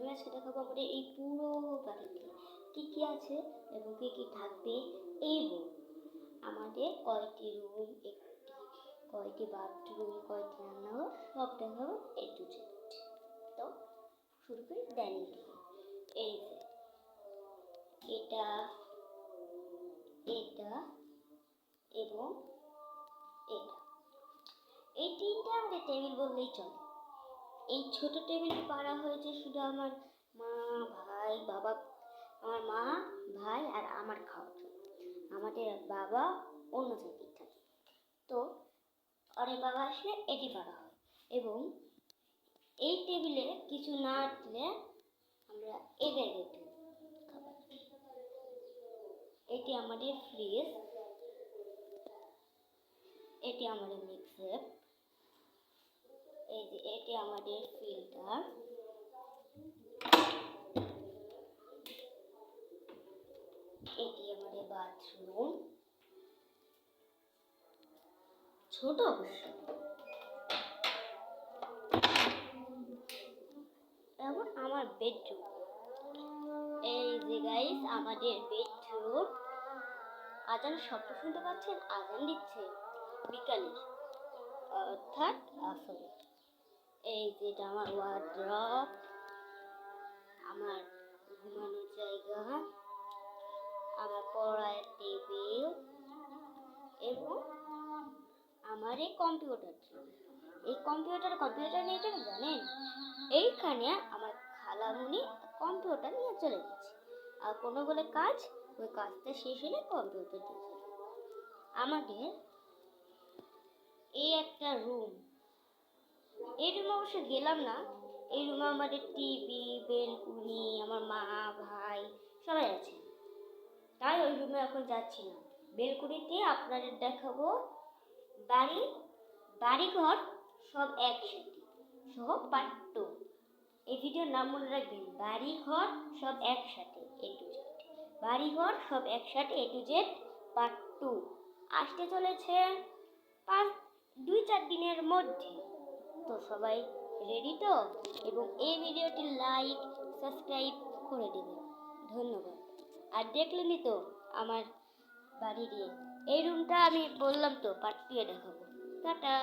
আমি আজকে দেখাবো আমাদের এই পুরো বাড়িতে কী কী আছে এবং কী কী থাকবে এবং আমাদের কয়টি রুম, কয়টি বাথরুম, কয়টি রান্নাঘর সব দেখাবো A to Z। তো শুরু করি ডাইনিং টেবিল। এই যে এটা এটা এবং এটা, এই তিনটা আমাদের টেবিল বললেই চলে। এই ছোট টেবিলটি পাড়া হয়েছে শুধু আমার মা, ভাই, বাবা, আমার মা, ভাই আর আমার খাওয়ার জন্য। আমাদের বাবা অন্য জায়গায় থাকে, তো অনেক বাবা আসলে এটি পাড়া হয়। এবং এই টেবিলে কিছু না দিলে আমরা এই জায়গায় দিই খাবার। এটি আমাদের ফ্রিজ, এটি আমাদের মিক্সার, এই যে এটি আমাদের ফিল্টার, এটি আমাদের বাথরুম, ছোট অবশ্য। এবং আমার বেডরুম, এই যে গাইস আমাদের বেডরুম। আজান শব্দ শুনতে পাচ্ছেন? আজান দিচ্ছে বিকালের, অর্থাৎ আসলে। এই যেটা আমার ওয়ার্ড্রপ, আমার ঘুমানোর জায়গা, আমার পড়ার টেবিল এবং আমার এই কম্পিউটার। এই কম্পিউটার নিয়ে চলে জানেন, এইখানে আমার খালামুনি কম্পিউটার নিয়ে চলে গেছে। আর কোনো বলে কাজ, ওই কাজটা শেষ হলে কম্পিউটার দিয়ে আমাদের এই একটা রুম। এই রুমে অবশ্য গেলাম না। এই রুমে আমাদের টিভি, বেলকুনি, আমার মা, ভাই সবাই আছে, তাই ওই রুমে এখন যাচ্ছি না। বেলকুনিতে আপনাদের দেখাবো বাড়িঘর সব একসাথে সহ পার্ট 2। এই ভিডিওর নাম মনে রাখবেন, বাড়িঘর সব একসাথে A to Z। বাড়িঘর সব একসাথে A to Z পার্ট 2 আসতে চলেছে 2-4 দিনের মধ্যে। তো সবাই রেডি তো? এবং এই ভিডিওটি লাইক, সাবস্ক্রাইব করে দেবেন। ধন্যবাদ। আর দেখলেনই তো আমার বাড়ি দিয়ে এই রুমটা, আমি বললাম তো পার্ট 2 দেখাবো। টাটা।